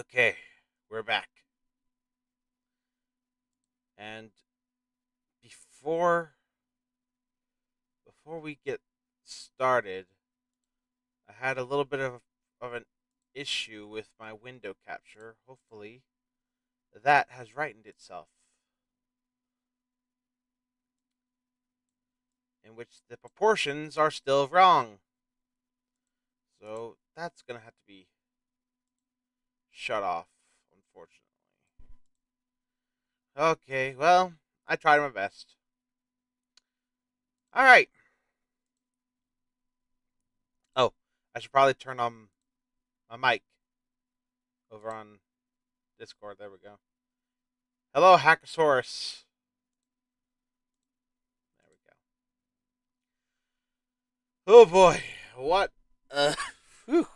Okay, we're back. And before before we get started, I had a little bit of an issue with my window capture. Hopefully, that has rightened itself, in which the proportions are still wrong. So that's gonna have to be shut off, unfortunately. Okay, well, I tried my best. All right. Oh, I should probably turn on my mic over on Discord. There we go. Hello, Hackosaurus. There we go. Oh boy, what? Whew.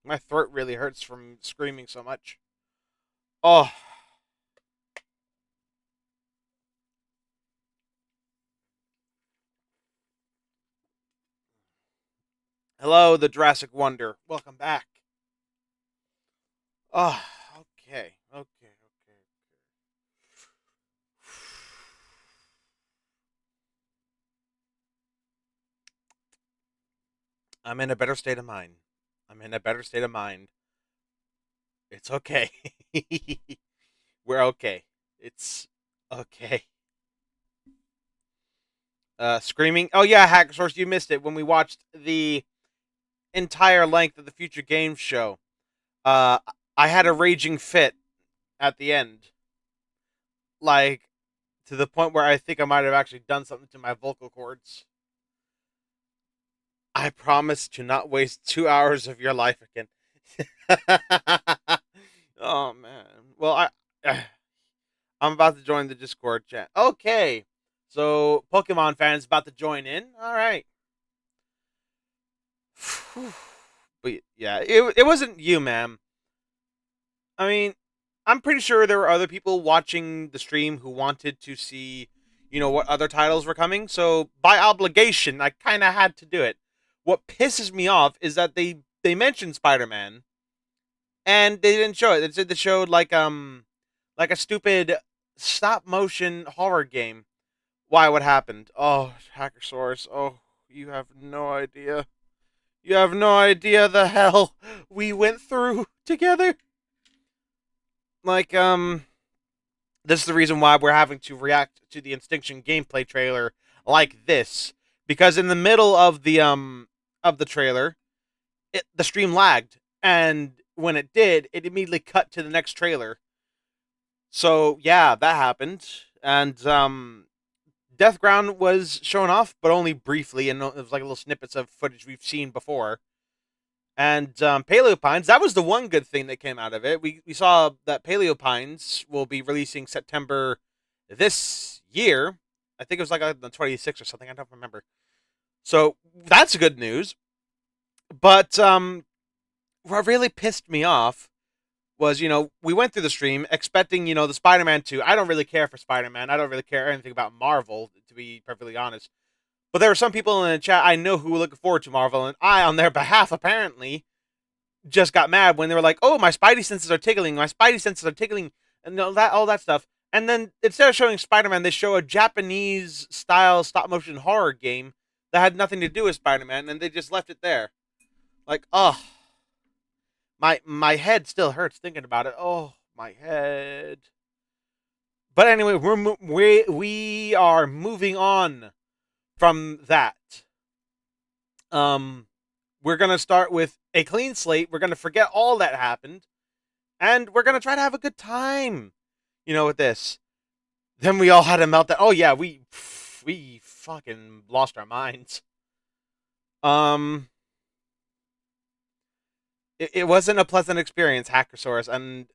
My throat really hurts from screaming so much. Oh, hello, the Jurassic Wonder. Welcome back. Oh, okay. I'm in a better state of mind. I'm in a better state of mind. It's okay. We're okay. It's okay. Screaming. Oh yeah, Hackosaurus, you missed it when we watched the entire length of the Future Games show. Uh, I had a raging fit at the end, like to the point where I think I might have actually done something to my vocal cords. I promise to not waste 2 hours of your life again. Oh man. Well, I'm about to join the Discord chat. Okay, so Pokemon fans about to join in. All right. But yeah, it wasn't you, ma'am. I mean, I'm pretty sure there were other people watching the stream who wanted to see, what other titles were coming. So by obligation, I kind of had to do it. What pisses me off is that they mentioned Spider-Man and they didn't show it. They said they showed like a stupid stop motion horror game. Why? What happened? Oh, Hacker Source. Oh, you have no idea. You have no idea the hell we went through together. Like, this is the reason why we're having to react to the Instinction gameplay trailer like this, because in the middle of the trailer, the stream lagged, and when it did, it immediately cut to the next trailer. So yeah, that happened, and Deathground was shown off, but only briefly, and it was like little snippets of footage we've seen before. And Paleopines, that was the one good thing that came out of it. We saw that Paleopines will be releasing September this year. I think it was like on the 26th or something. I don't remember. So that's good news. But what really pissed me off was, we went through the stream expecting, the Spider-Man 2. I don't really care for Spider-Man. I don't really care anything about Marvel, to be perfectly honest. But there were some people in the chat I know who were looking forward to Marvel, and I, on their behalf, apparently, just got mad when they were like, "Oh, my spidey senses are tickling. My spidey senses are tickling," and all that stuff. And then instead of showing Spider-Man, they show a Japanese style stop motion horror game that had nothing to do with Spider-Man, and they just left it there. Like, oh, my head still hurts thinking about it. Oh, my head. But anyway, we are moving on from that. Um, we're gonna start with a clean slate. We're gonna forget all that happened, and we're gonna try to have a good time. With this. Then we all had a meltdown. Oh yeah, we fucking lost our minds. Um, it wasn't a pleasant experience, Hackersaurus, and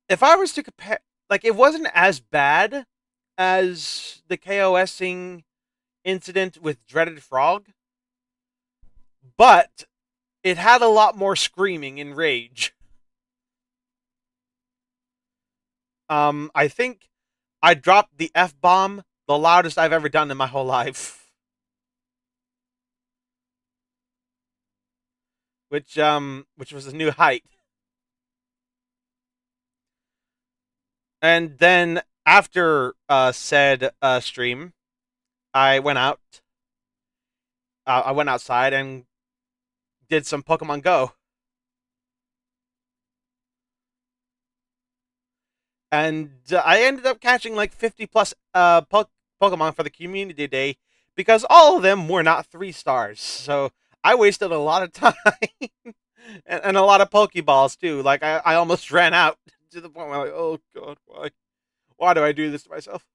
if I was to compare, like, it wasn't as bad as the KOSing incident with Dreaded Frog, but it had a lot more screaming and rage. I think I dropped the F bomb the loudest I've ever done in my whole life. which was a new height. And then after said stream, I went out. I went outside and did some Pokemon Go, and I ended up catching like 50 plus Pokemon for the community day because all of them were not 3 stars. So I wasted a lot of time and a lot of Pokeballs too. Like I almost ran out to the point where I'm like, oh god, why do I do this to myself?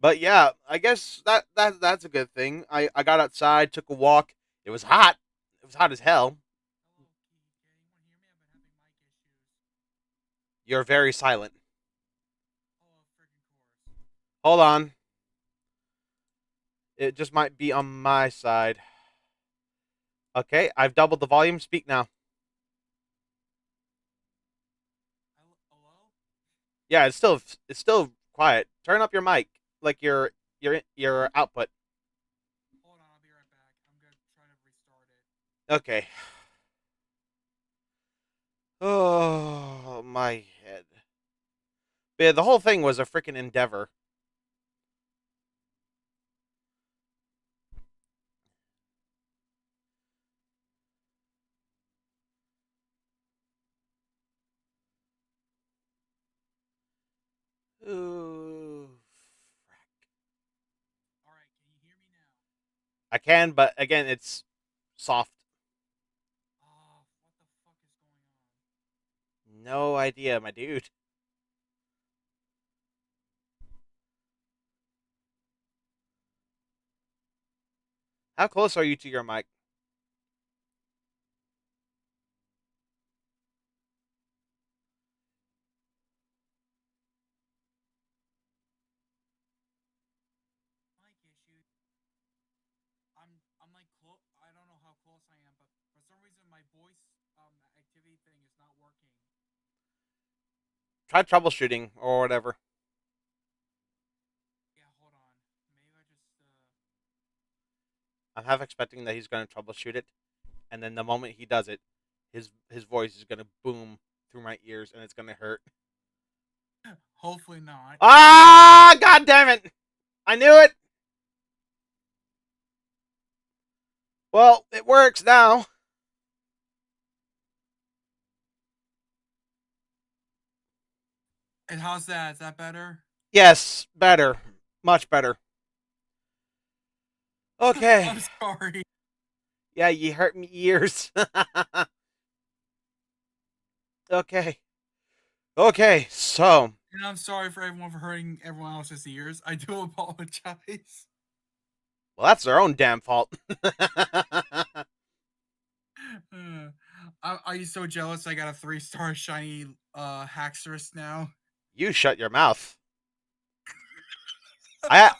But yeah, I guess that's a good thing. I got outside, took a walk. It was hot. It was hot as hell. You're very silent. Hold on. It just might be on my side. Okay, I've doubled the volume. Speak now. Yeah, it's still quiet. Turn up your mic, like your output. Okay. Oh, my head. But yeah, the whole thing was a freaking endeavor. Ooh, I can, but again, it's soft. No idea, my dude. How close are you to your mic? Try troubleshooting or whatever. I'm half expecting that he's going to troubleshoot it, and then the moment he does it, his voice is going to boom through my ears, and it's going to hurt. Ah, god damn it! I knew it. Well, it works now. And how's that? Is that better? Yes, better, much better. Okay. I'm sorry. Yeah, you hurt me ears. Okay. Okay, so. And I'm sorry for everyone for hurting everyone else's ears. I do apologize. Well, that's their own damn fault. Are you so jealous? I got a 3-star shiny Haxorus now. You shut your mouth. I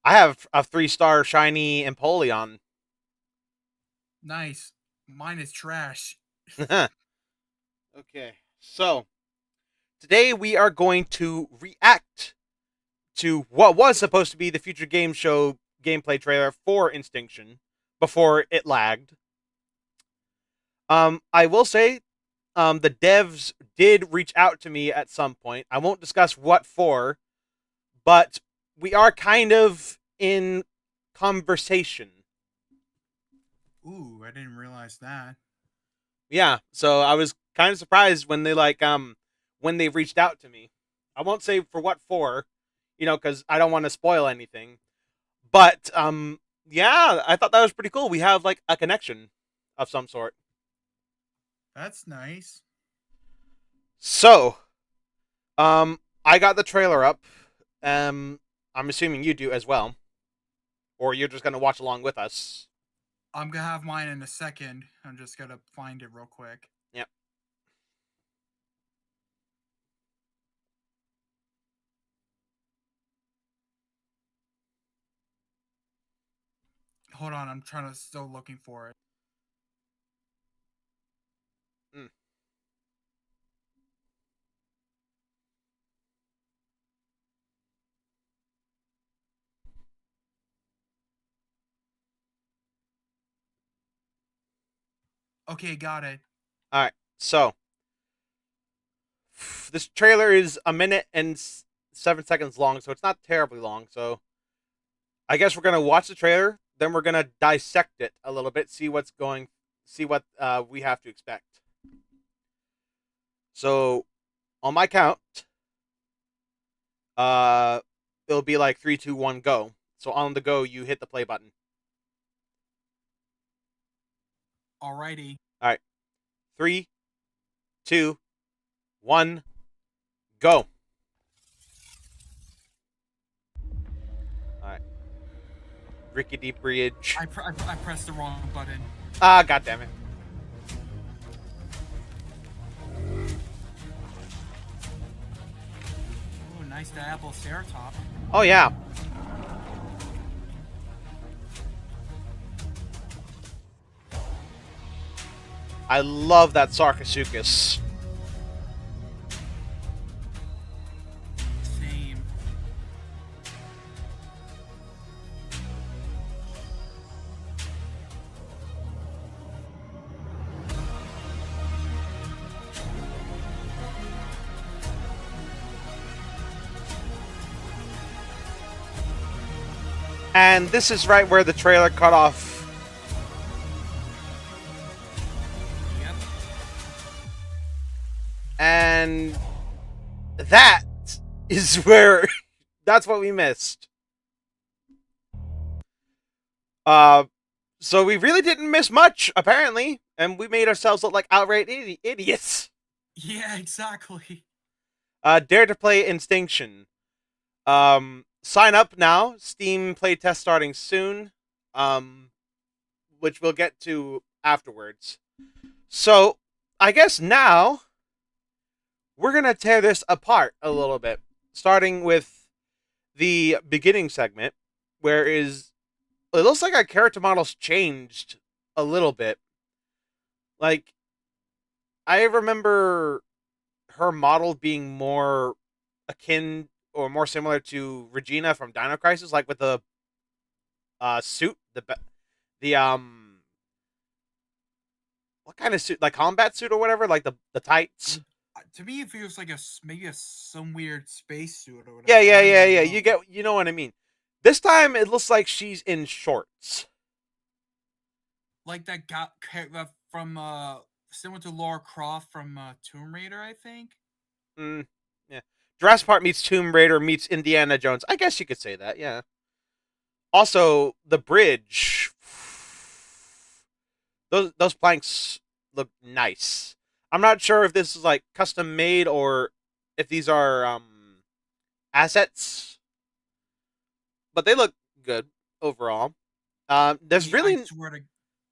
I have a 3 star shiny Empoleon. Nice. Mine is trash. Okay, so today we are going to react to what was supposed to be the future game show gameplay trailer for Instinction before it lagged. I will say, the devs did reach out to me at some point. I won't discuss what for, but we are kind of in conversation. Ooh, I didn't realize that. Yeah, so I was kind of surprised when they when they reached out to me. I won't say for what for, because I don't want to spoil anything. But yeah, I thought that was pretty cool. We have like a connection of some sort. That's nice. So, I got the trailer up. I'm assuming you do as well, or you're just gonna watch along with us. I'm gonna have mine in a second. I'm just gonna find it real quick. Yep. Hold on, I'm trying to still looking for it. Mm. Okay, got it. All right. So this trailer is a minute and 7 seconds long, so it's not terribly long. So I guess we're gonna watch the trailer, then we're gonna dissect it a little bit, see what we have to expect. So on my count, uh, it'll be like three, two, one, go. So on the go, you hit the play button. Alrighty. All right, three, two, one, go. All right, rickety bridge. I pressed the wrong button. Ah, god damn it. Ooh, nice apple Ceratops. Oh yeah, I love that Sarcosuchus. Same. And this is right where the trailer cut off. Yep. And that is where that's what we missed. Uh so we really didn't miss much apparently, and we made ourselves look like outright idiots. Yeah, exactly. Dare to play Instinction. Sign up now. Steam playtest starting soon. Which we'll get to afterwards. So, I guess now we're gonna tear this apart a little bit, starting with the beginning segment, where is it looks like our character models changed a little bit. Like I remember her model being more akin or more similar to Regina from Dino Crisis, like with the suit, the what kind of suit, like combat suit or whatever, like the tights. To me, it feels like maybe some weird spacesuit or Yeah, whatever. yeah, I don't yeah, even yeah. know. You know what I mean. This time it looks like she's in shorts. Like that guy from similar to Laura Croft from Tomb Raider, I think. Mm, yeah. Jurassic Park meets Tomb Raider meets Indiana Jones. I guess you could say that. Yeah. Also, the bridge. Those planks look nice. I'm not sure if this is like custom made or if these are assets, but they look good overall. Yeah, I swear to.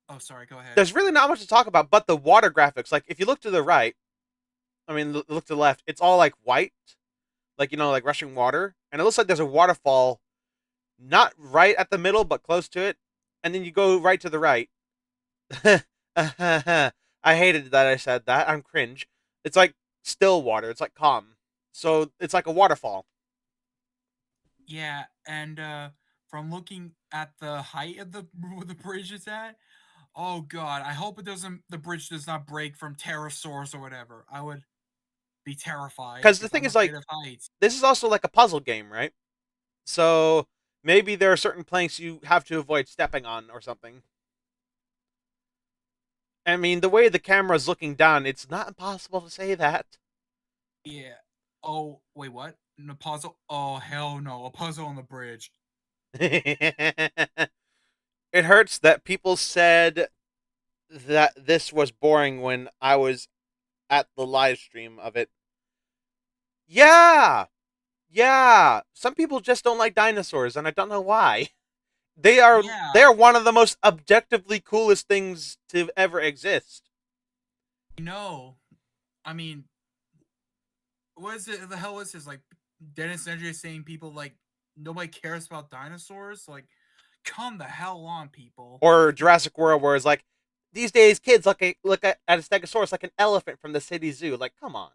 Oh, sorry. Go ahead. there's really not much to talk about, but the water graphics. Like if you look to the right, I mean look to the left, it's all like white, like like rushing water, and it looks like there's a waterfall, not right at the middle, but close to it, and then you go right to the right. I hated that I said that. I'm cringe. It's like still water. It's like calm. So it's like a waterfall. Yeah, and from looking at the height of where the bridge is at, oh god, I hope it doesn't. The bridge does not break from pterosaurs or whatever. I would be terrified Because the because thing I'm is, afraid like, of heights. this is also like a puzzle game, right? So maybe there are certain planks you have to avoid stepping on or something. I mean, the way the camera's looking down, it's not impossible to say that. Yeah. Oh wait, what? A puzzle? Oh hell no! A puzzle on the bridge. It hurts that people said that this was boring when I was at the live stream of it. Yeah, yeah. Some people just don't like dinosaurs, and I don't know why. Yeah, they are one of the most objectively coolest things to ever exist. I know. I mean, what is it? The hell is this? Like Dennis Nedry saying people like nobody cares about dinosaurs? Like, come the hell on, people. Or Jurassic World, where it's like these days kids look at a Stegosaurus like an elephant from the city zoo. Like, come on,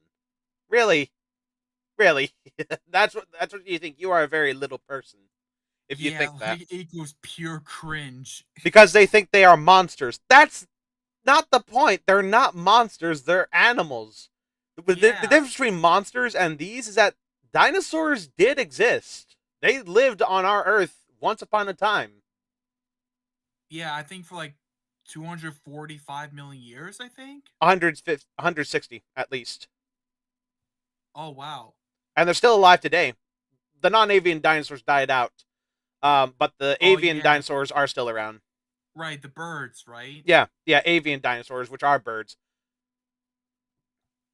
really, really? That's what you think. You are a very little person if you Yeah, think that like it equals pure cringe. because they think they are monsters. not the point. They're not monsters. They're animals. The Yeah, difference between monsters and these is that dinosaurs did exist. They lived on our Earth once upon a time. yeah. I think for like 245 million years. I think. 160 at least. Oh wow. And they're still alive today. The non-avian dinosaurs died out, but the Oh avian yeah. dinosaurs are still around. Right. The birds. Right. Yeah, yeah, avian dinosaurs, which are birds.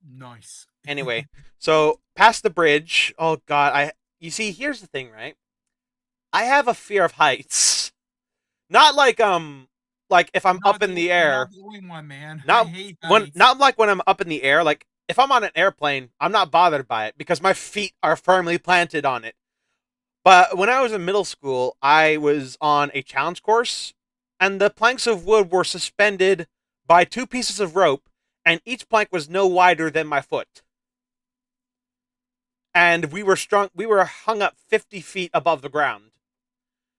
Nice. Anyway, so past the bridge. Oh God, I. You see, here's the thing, right? I have a fear of heights. Not like if I'm up in the You're air. not the only one, man. I Not hate when heights. not like when I'm up in the air. Like if I'm on an airplane, I'm not bothered by it because my feet are firmly planted on it. But when I was in middle school, I was on a challenge course, and the planks of wood were suspended by two pieces of rope, and each plank was no wider than my foot. And we were hung up 50 feet above the ground.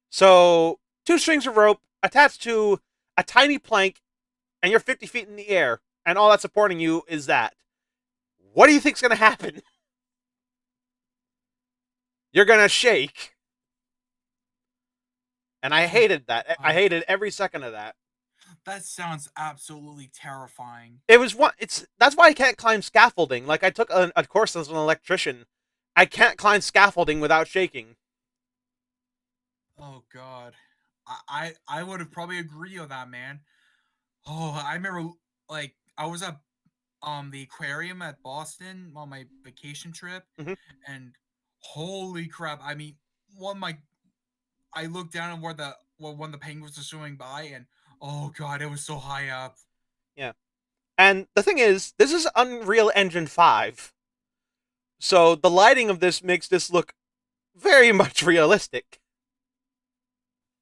So, two strings of rope attached to a tiny plank, and you're 50 feet in the air, and all that's supporting you is that. What do you think's going to happen? You're going to shake. And I Oh hated that. I God. hated every second of that. That sounds absolutely terrifying. It was one. It's that's why I can't climb scaffolding. Like I took a course as an electrician. I can't climb scaffolding without shaking. Oh God. I would have probably agreed with that, man. Oh, I remember like I was at the aquarium at Boston on my vacation trip, Mm-hmm. and holy crap! I mean, one my I looked down at where the when the penguins were swimming by, and oh God, it was so high up. Yeah. And the thing is, this is Unreal Engine 5. So the lighting of this makes this look very much realistic.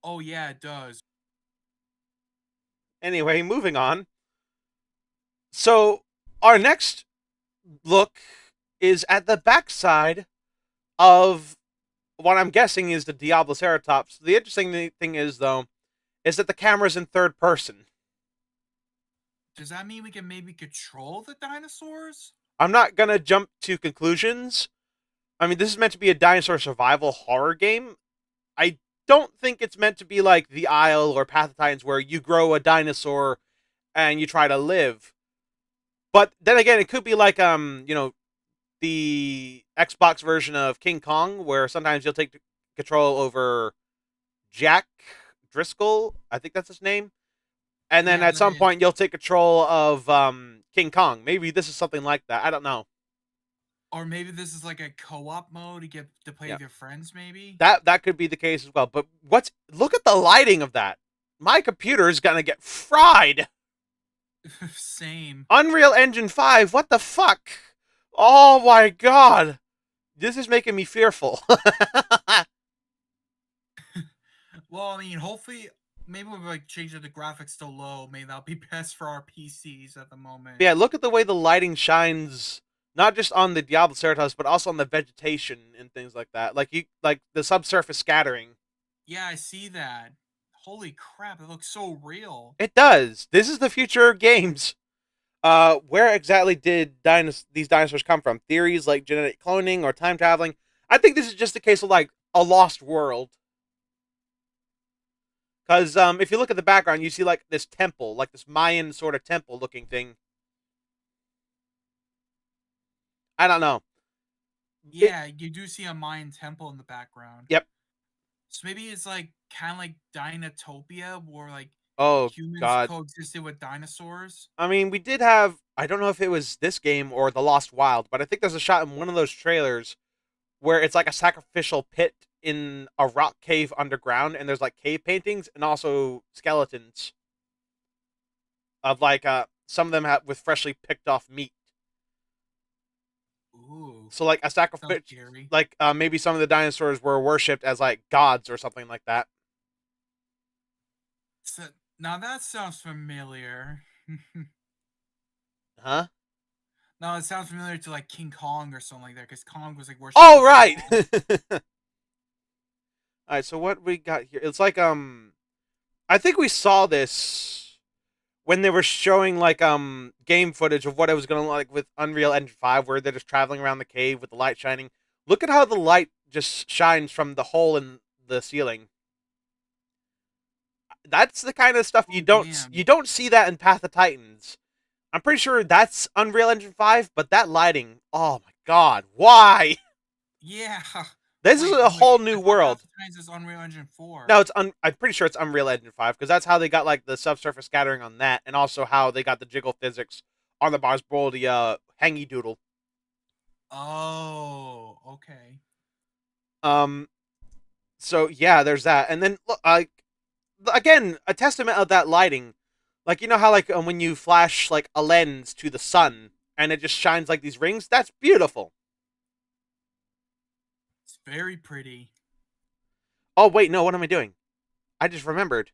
Oh yeah, it does. Anyway, moving on. So our next look is at the backside of what I'm guessing is the Diabloceratops. The interesting thing is, though, is that the camera's in third person. Does that mean we can maybe control the dinosaurs? I'm not gonna jump to conclusions. I mean, this is meant to be a dinosaur survival horror game. I don't think it's meant to be like The Isle or Path of Titans where you grow a dinosaur and you try to live. But then again, it could be like the Xbox version of King Kong where sometimes you'll take control over Jack Driscoll, I think that's his name. And then Yeah, at that some is. point you'll take control of King Kong. Maybe this is something like that. I don't know. Or maybe this is like a co-op mode to get to play Yeah. with your friends, maybe. That could be the case as well. But what's look at the lighting of that. My computer is gonna get fried. Same. Unreal Engine 5, what the fuck? Oh my god. This is making me fearful. Well, I mean, hopefully, maybe we'll like change the graphics to low. Maybe that'll be best for our PCs at the moment. Yeah, look at the way the lighting shines not just on the Diabloceratops, but also on the vegetation and things like that. Like the subsurface scattering. Yeah, I see that. Holy crap! It looks so real. It does. This is the future of games. Where exactly did these dinosaurs come from? Theories like genetic cloning or time traveling. I think this is just a case of like a lost world. Because if you look at the background, you see like this temple, like this Mayan sort of temple looking thing. I don't know. It. Yeah, you do see a Mayan temple in the background. Yep. So maybe it's like kind of like Dinotopia, where like Oh humans God. coexisted with dinosaurs. I mean, we did have. I don't know if it was this game or The Lost Wild, but I think there's a shot in one of those trailers where it's like a sacrificial pit in a rock cave underground, and there's like cave paintings and also skeletons of like some of them have with freshly picked off meat. Ooh, So like a sounds sacrifice, scary. like maybe some of the dinosaurs were worshipped as like gods or something like that. So, now that sounds familiar. Huh? No, it sounds familiar to like King Kong or something like that, because Kong was like worshipped Oh as right. God. All right. So what we got here? It's like I think we saw this when they were showing like game footage of what it was gonna look like with Unreal Engine 5, where they're just traveling around the cave with the light shining. Look at how the light just shines from the hole in the ceiling. That's the kind of stuff Oh you damn. don't see that in Path of Titans. I'm pretty sure that's Unreal Engine 5, but that lighting, oh my god, why? Yeah. This is Wait, a wait. whole I new thought Path world. of Titans is Unreal Engine 4. No, I'm pretty sure it's Unreal Engine 5 because that's how they got like the subsurface scattering on that, and also how they got the jiggle physics on the Mars Bowl, the hangy doodle. Oh, okay. Um, so yeah, there's that, and then look, again, a testament of that lighting. Like you know how like when you flash like a lens to the sun and it just shines like these rings. That's beautiful. It's very pretty. Oh wait, no, what am I doing? I just remembered.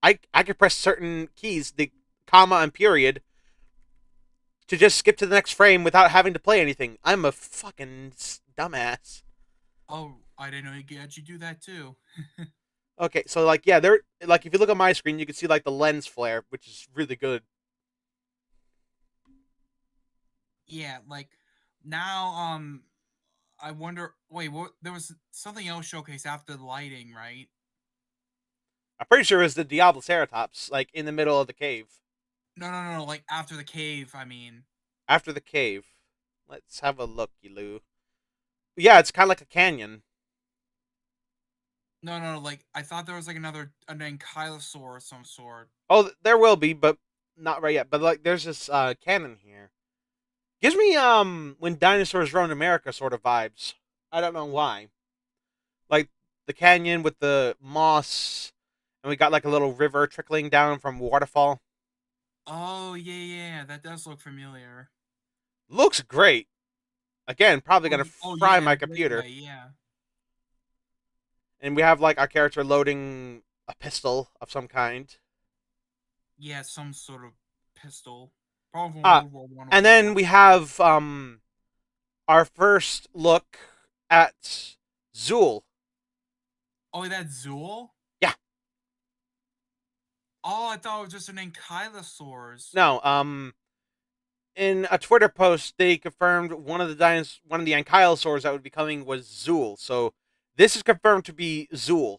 I could press certain keys, the comma and period, to just skip to the next frame without having to play anything. I'm a fucking dumbass. Oh, I didn't know you could actually do that too. Okay, so like yeah, there like if you look at my screen, you can see like the lens flare, which is really good. Yeah, like now I wonder wait, what there was something else showcased after the lighting, right? I'm pretty sure it was the Diabloceratops, like in the middle of the cave. No, no, no, no, like after the cave, I mean. After the cave. Let's have a looky loo. Yeah, it's kind of like a canyon. No, no, no, like I thought there was like another an ankylosaur of some sort. Oh, there will be, but not right yet. But like, there's this canyon here. Gives me when dinosaurs roamed America sort of vibes. I don't know why. Like the canyon with the moss, and we got like a little river trickling down from a waterfall. Oh yeah, yeah, that does look familiar. Looks great. Again, probably Oh, gonna oh fry yeah, in my a great computer. way, yeah. And we have like our character loading a pistol of some kind. Yeah, some sort of pistol. Probably from Uh World War One or and World then War we Two. have our first look at Zool. Oh, that's Zool? Yeah, Oh, I thought it was just an ankylosaurs. no, in a Twitter post, they confirmed one of the ankylosaurs that would be coming was Zool. So this is confirmed to be Zool.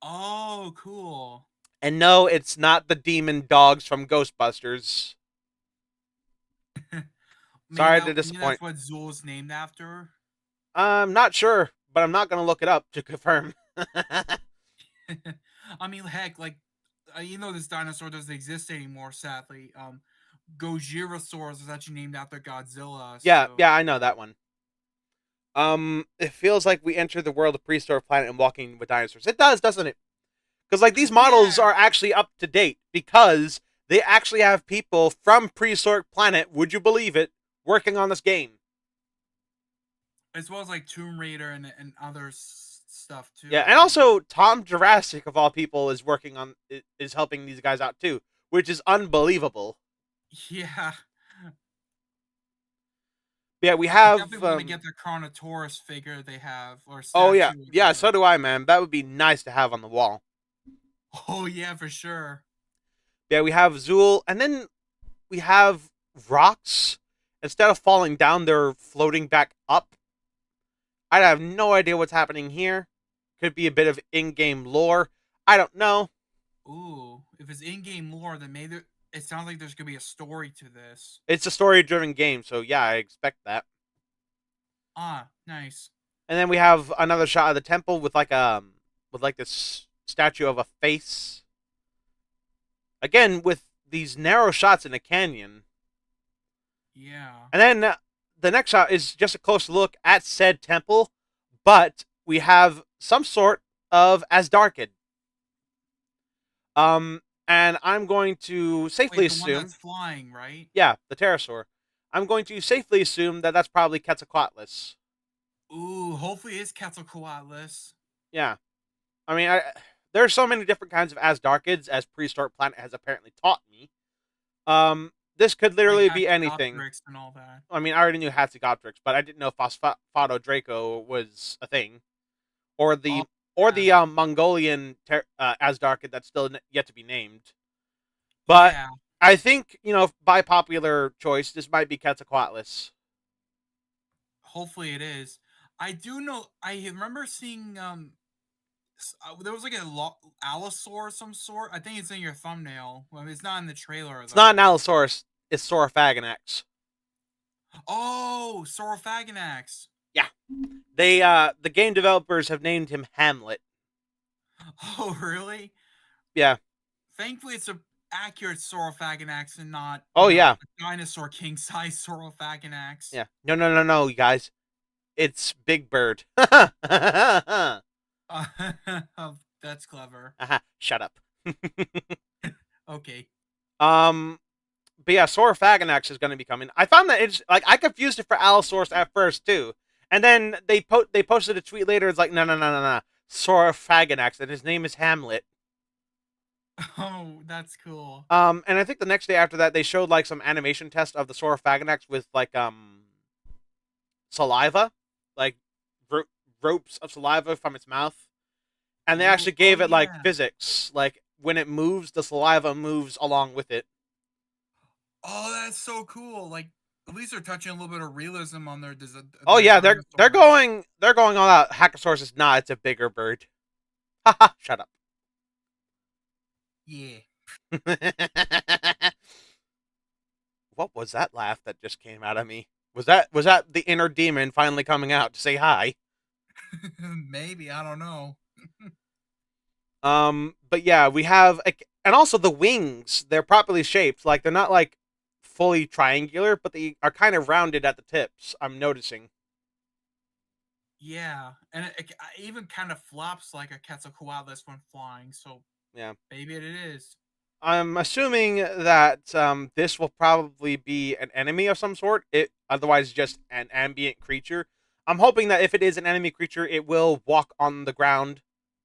Oh, cool. And no, it's not the demon dogs from Ghostbusters. Sorry to Maybe that's disappoint. what Zool's named after. I'm not sure, but I'm not gonna look it up to confirm. I mean, heck, like, you know, this dinosaur doesn't exist anymore. Sadly, Gojirasaurus is actually named after Godzilla. Yeah, So yeah, I know that one. It feels like we entered the world of prehistoric planet and walking with dinosaurs. It does, doesn't it? Because like these models yeah, are actually up to date because they actually have people from prehistoric planet. Would you believe it? Working on this game. as well as like Tomb Raider and other stuff Yeah, too. and Cause also Tom Jurassic of all people is working on is helping these guys out too, which is unbelievable. yeah, Yeah, we I have definitely want to get the Carnotaurus figure they have or oh yeah, statue, yeah, so whatever. do I, man. That would be nice to have on the wall. Oh yeah, for sure. Yeah, we have Zool, and then we have rocks. Instead of falling down, they're floating back up. I have no idea what's happening here. Could be a bit of in-game lore. I don't know. Ooh, if it's in-game lore, then maybe it sounds like there's gonna be a story to this. It's a story-driven game, so yeah, I expect that. Ah, nice. And then we have another shot of the temple with like this statue of a face. Again, with these narrow shots in a canyon. Yeah. And then the next shot is just a close look at said temple, but we have some sort of Asdarkid. And I'm going to safely Wait, the one assume, that's flying, right? yeah, the pterosaur. I'm going to safely assume that that's probably Quetzalcoatlus. Ooh, hopefully it's Quetzalcoatlus. Yeah, I mean, there are so many different kinds of Asdarkids, as Prehistoric Planet has apparently taught me. This could Like literally be anything. Hatchopteryx and all that. I mean, I already knew Hatzegopteryx, but I didn't know Phosphato Draco was a thing, or Oh the yeah. Mongolian Asdarkid that's still yet to be named. But Yeah, I think, by popular choice, this might be Quetzalcoatlus. hopefully it is. I do know. I remember seeing there was like a allosaur of some sort. I think it's in your thumbnail. Well, it's not in the trailer It's not an though. Allosaurus, it's Saurophaganax. Oh, Saurophaganax. Yeah. The game developers have named him Hamlet. Oh, really? Yeah. Thankfully, it's a accurate Saurophaganax and not, Oh yeah. a dinosaur king size Saurophaganax. Yeah. No, no, no, no, you guys. It's Big Bird. Aha, That's clever. shut up. Okay. um, but yeah, Saurophaganax is going to be coming. I found that it's like I confused it for Allosaurus at first too, and then they posted a tweet later. It's like no, no, no, no, no, Saurophaganax, and his name is Hamlet. Oh, that's cool. And I think the next day after that, they showed like some animation test of the Saurophaganax with like saliva, like ro- ropes of saliva from its mouth, and they Ooh, actually oh gave it like yeah. physics, like when it moves, the saliva moves along with it. Oh, that's so cool. Like, at least they're touching a little bit of realism on Oh their yeah, they're dinosaur. going all out. Hackosaurus is not; it's a bigger bird. Haha, shut up. Yeah. What was that laugh that just came out of me? Was that the inner demon finally coming out to say hi? Maybe, I don't know. But yeah, we have and also the wings. They're properly shaped. Like they're not like fully triangular, but they are kind of rounded at the tips. I'm noticing. Yeah, and it even kind of flops like a Quetzalcoatlus when flying, so Yeah. maybe it is. I'm assuming that this will probably be an enemy of some sort. It otherwise just an ambient creature. I'm hoping that if it is an enemy creature, it will walk on the ground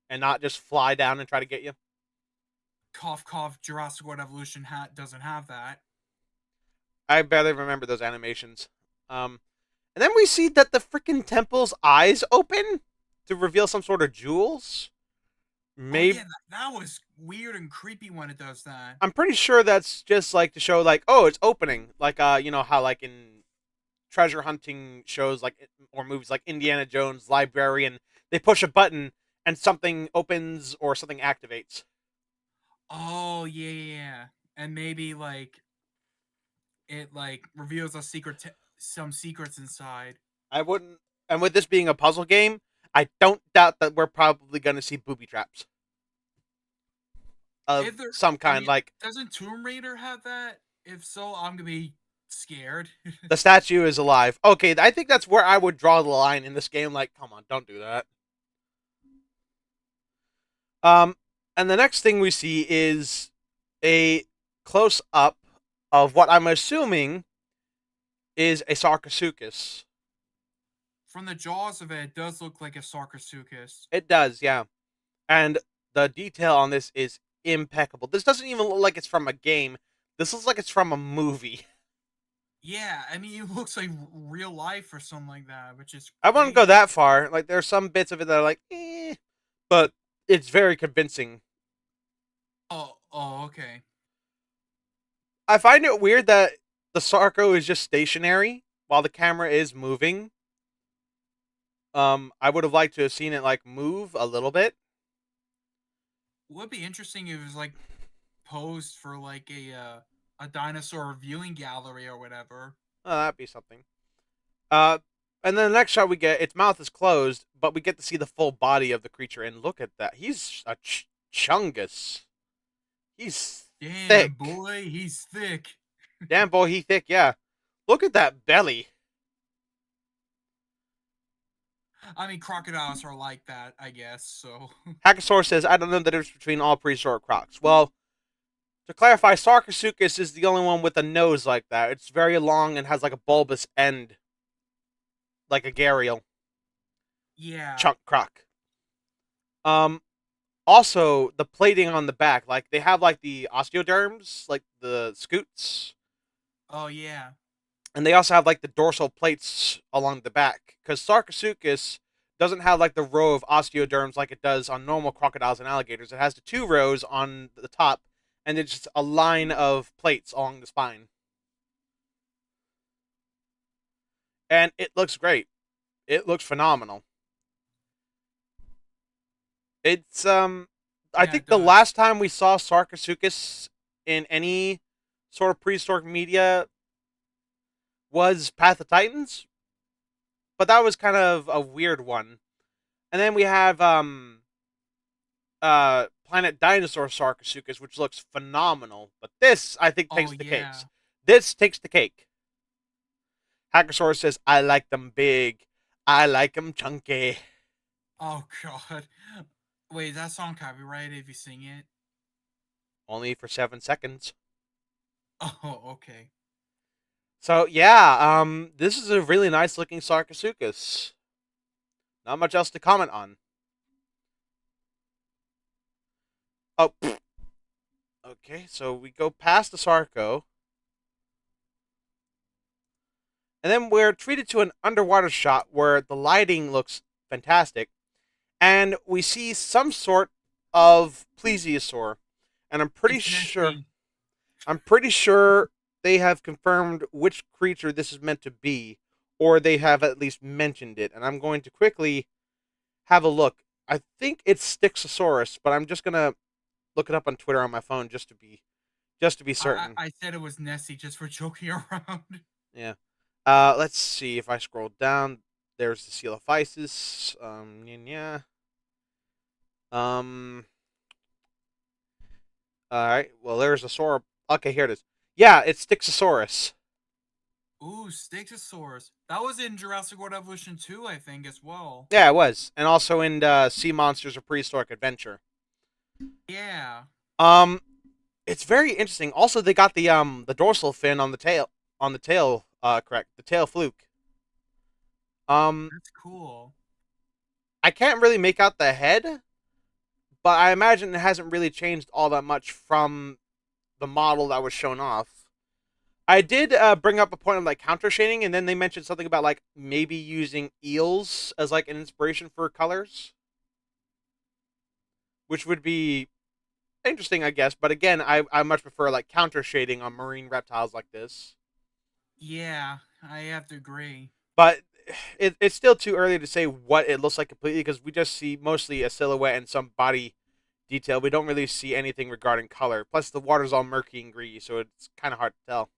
and not just fly down and try to get you. Cough, cough, Jurassic World Evolution doesn't have that. I barely remember those animations. And then we see that the freaking temple's eyes open to reveal some sort of jewels. Oh, Maybe yeah, that was weird and creepy when it does that. I'm pretty sure that's just like to show like, oh, it's opening. Like how like in treasure hunting shows like or movies like Indiana Jones Librarian, they push a button and something opens or something activates. Oh, yeah, yeah, yeah. And maybe, like, it, like, reveals some secrets inside. I wouldn't and with this being a puzzle game, I don't doubt that we're probably going to see booby traps of If there, some I kind mean, like doesn't Tomb Raider have that? If so, I'm gonna be scared. the statue is alive. Okay, I think that's where I would draw the line in this game. Like, come on, don't do that. Um, and the next thing we see is a close up of what I'm assuming is a Sarcosuchus. From the jaws of it, it does look like a Sarcosuchus. It does, yeah. And the detail on this is impeccable. This doesn't even look like it's from a game. This looks like it's from a movie. Yeah, I mean, it looks like real life or something like that, which is I wouldn't go crazy. that far. Like there's some bits of it that are like, but it's very convincing. Oh, okay. I find it weird that the Sarco is just stationary while the camera is moving. I would have liked to have seen it like move a little bit. Would be interesting if it was like posed for like a dinosaur viewing gallery or whatever. Oh, that'd be something. Uh, and then the next shot we get, its mouth is closed, but we get to see the full body of the creature. And look at that. He's a chungus. He's Damn, thick. boy, he's thick. Damn, boy, he thick, yeah. Look at that belly. I mean, crocodiles are like that, I guess. So, Hackasaur says, I don't know the difference between all prehistoric crocs. Well, to clarify, Sarcosuchus is the only one with a nose like that. It's very long and has like a bulbous end, like a gharial yeah. chunk croc. Um, Also, the plating on the back, like they have like the osteoderms, like the scoots, Oh, yeah. and they also have like the dorsal plates along the back. Because Sarcosuchus doesn't have like the row of osteoderms like it does on normal crocodiles and alligators. It has the two rows on the top, and it's just a line of plates along the spine, and it looks great. It looks phenomenal. It's I Yeah, think it the does. last time we saw Sarcosuchus in any sort of prehistoric media was Path of Titans, but that was kind of a weird one. And then we have Planet Dinosaur Sarcosuchus, which looks phenomenal. But this, I think, Oh takes the cakes. yeah. This takes the cake. Hackosaurus says, "I like them big. I like them chunky." Oh god. Wait, is that song copyrighted if you sing it? Only for 7 seconds. Oh, okay. So yeah, this is a really nice looking Sarcosuchus. Not much else to comment on. Oh, okay. So we go past the Sarco, and then we're treated to an underwater shot where the lighting looks fantastic, and we see some sort of plesiosaur, and It's Nessie. I'm pretty sure they have confirmed which creature this is meant to be, or they have at least mentioned it. And I'm going to quickly have a look. I think it's Styxosaurus, but I'm just gonna look it up on Twitter on my phone just to be certain. I said it was Nessie just for joking around. Yeah. Let's see if I scroll down. There's the Coelophysis. Yeah. Um. All right. Well, there's a Sora. Okay, here it is. Yeah, it's Styxosaurus. Ooh, Stegosaurus. That was in Jurassic World Evolution 2, I think, as well. Yeah, it was, and also in Sea Monsters: A Prehistoric Adventure. Yeah, Um, it's very interesting. Also, they got the dorsal fin on the tail correct, the tail fluke. Um, that's cool. I can't really make out the head, but I imagine it hasn't really changed all that much from the model that was shown off. I did bring up a point of like counter shading, and then they mentioned something about like maybe using eels as like an inspiration for colors, which would be interesting, I guess. But again, I much prefer like counter shading on marine reptiles like this. Yeah, I have to agree. But it's still too early to say what it looks like completely because we just see mostly a silhouette and some body detail. We don't really see anything regarding color. Plus, the water's all murky and greasy, so it's kind of hard to tell.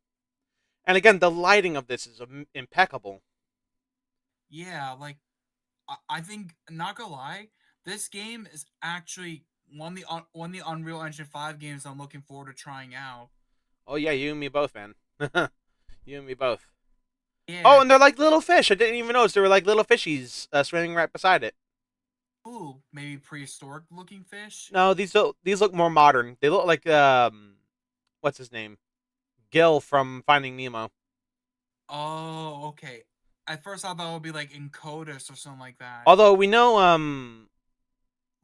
And again, the lighting of this is impeccable. Yeah, like I think, not gonna lie, this game is actually one of the Unreal Engine 5 games I'm looking forward to trying out. Oh yeah, you and me both, man. You and me both. Oh, Yeah. and they're like little fish. I didn't even notice they were like little fishies swimming right beside it. Ooh, maybe prehistoric looking fish. No, these look more modern. They look like what's his name? Gil from Finding Nemo. Oh, okay. At first I thought it would be like Encodus or something like that. Although we know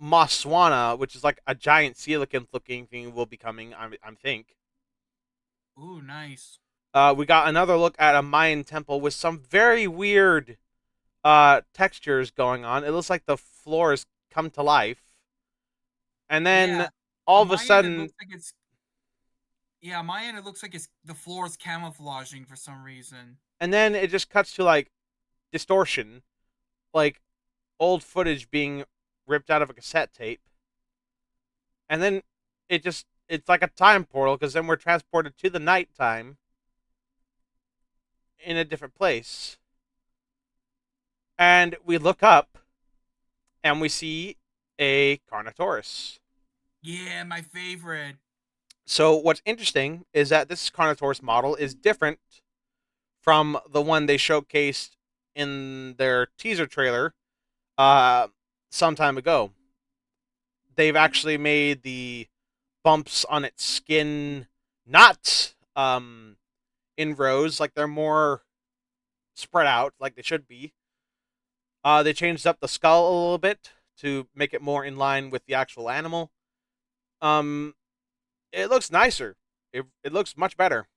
Moswana, which is like a giant coelacanth looking thing, will be coming. I think. Ooh, nice. We got another look at a Mayan temple with some very weird textures going on. It looks like the floors come to life, and then Yeah, all on of a my end it sudden, looks like it's yeah, on my end it looks like it's the floor is camouflaging for some reason. it just cuts to like distortion, like old footage being ripped out of a cassette tape, and then it's like a time portal because then we're transported to the nighttime in a different place, and we look up and we see a Carnotaurus. Yeah, my favorite. So what's interesting is that this Carnotaurus model is different from the one they showcased in their teaser trailer uh, some time ago. They've actually made the bumps on its skin not in rows, like they're more spread out, like they should be. They changed up the skull a little bit to make it more in line with the actual animal. Um, it looks nicer. It looks much better.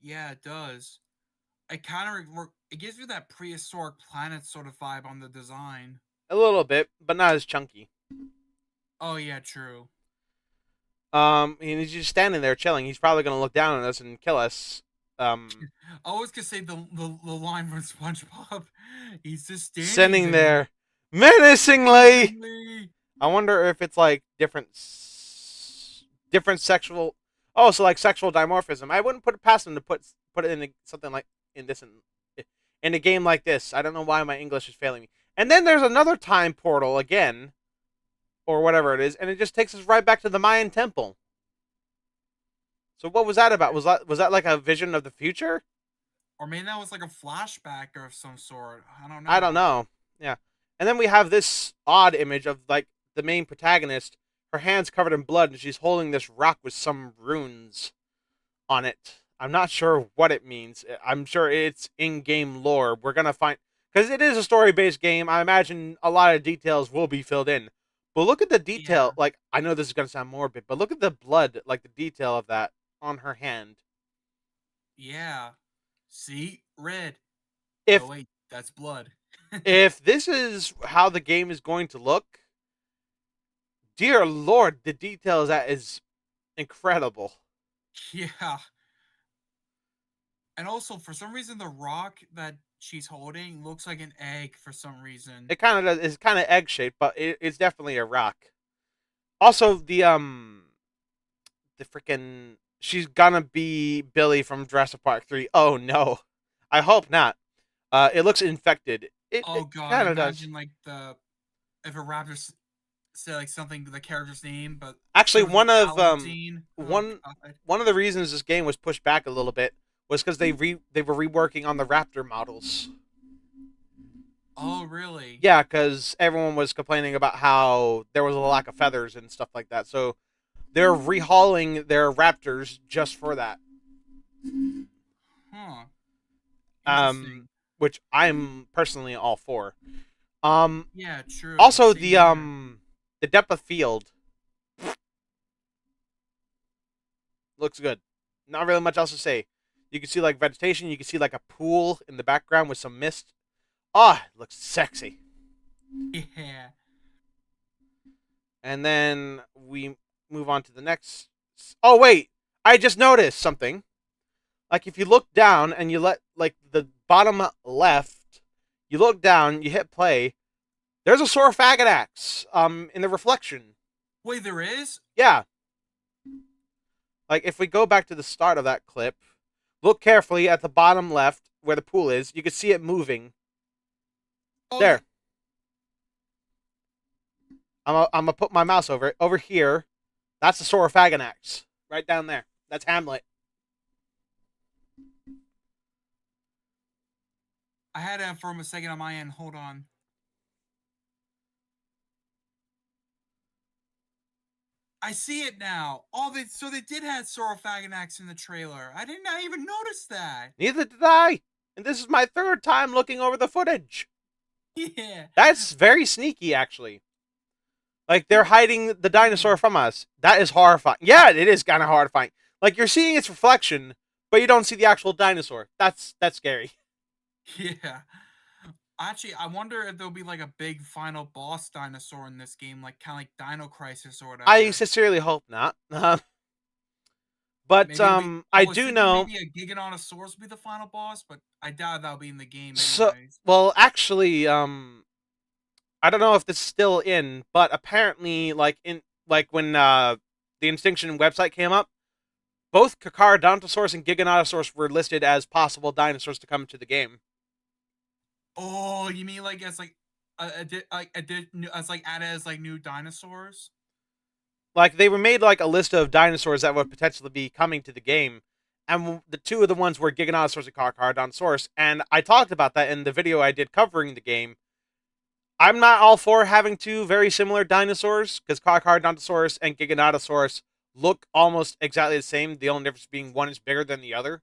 Yeah, it does. It kind of it gives you that prehistoric planet sort of vibe on the design. A little bit, but not as chunky. Oh yeah, true. And he's just standing there chilling. He's probably gonna look down on us and kill us. Um, I always could say the line from SpongeBob. He's just standing Sitting there. there menacingly. Menacingly. I wonder if it's like different sexual. Oh, so like sexual dimorphism. I wouldn't put it past him to put it in something like in this in a game like this. I don't know why my English is failing me. And then there's another time portal again, or whatever it is, and it just takes us right back to the Mayan temple. So what was that about? Was that like a vision of the future? Or maybe that was like a flashback of some sort. I don't I don't know. know. Yeah. And then we have this odd image of like the main protagonist, her hands covered in blood, and she's holding this rock with some runes on it. I'm not sure what it means. I'm sure it's in-game lore. We're gonna find because it is a story-based game. I imagine a lot of details will be filled in. But look at the detail. Yeah. Like I know this is gonna sound morbid, but look at the blood, like the detail of that on her hand. Yeah. See? Red. Oh, If wait. That's blood. if this is how the game is going to look, dear Lord, the detail of that is incredible. Yeah. And also, for some reason, the rock that she's holding looks like an egg for some reason. It kind of is kind of egg shaped, but it's definitely a rock. Also, the freaking she's gonna be Billy from Jurassic Park 3. Oh no, I hope not. It looks infected. It Oh god, kind of does. imagine like the if a raptor say like something the character's name, but Actually, turns into Palatine. Oh one god. one of the reasons this game was pushed back a little bit was because they were reworking on the Raptor models. Oh really? Yeah, because everyone was complaining about how there was a lack of feathers and stuff like that. So they're rehauling their Raptors just for that. Huh. Um, Interesting. which I'm personally all for. Um, Yeah, true. Also Same here. the depth of field looks good. Not really much else to say. You can see like vegetation. You can see like a pool in the background with some mist. Ah, it looks sexy. Yeah. And then we move on to the next. Oh wait, I just noticed something. Like if you look down and you let like the bottom left, you look down, you hit play. There's a Saurophaganax in the reflection. Wait, there is? Yeah, like if we go back to the start of that clip, look carefully at the bottom left where the pool is. You can see it moving. Oh yeah. There. I'm gonna put my mouse over it. Over here, that's the Saurophaganax. Right down there. That's Hamlet. I had it for a second on my end. Hold on. I see it now. Oh, they did have Saurophaganax in the trailer. I did not even notice that. Neither did I. And this is my third time looking over the footage. Yeah. That's very sneaky, actually. Like they're hiding the dinosaur from us. That is horrifying. Yeah, it is kind of horrifying. Like you're seeing its reflection, but you don't see the actual dinosaur. That's scary. Yeah. Actually, I wonder if there'll be like a big final boss dinosaur in this game, like kind of like Dino Crisis or I whatever. sincerely hope not. But Maybe it'll be. I I was do thinking know. maybe a Giganotosaurus will be the final boss, but I doubt that'll be in the game So anyways. well, actually, I don't know if this is still in, but apparently, like when the Instinction website came up, both Carcharodontosaurus and Giganotosaurus were listed as possible dinosaurs to come to the game. Oh, you mean like as like as like added as like new dinosaurs? Like they were made like a list of dinosaurs that would potentially be coming to the game, and the two of the ones were Giganotosaurus and Carcharodontosaurus. And I talked about that in the video I did covering the game. I'm not all for having two very similar dinosaurs because Carcharodontosaurus and Giganotosaurus look almost exactly the same. The only difference being one is bigger than the other.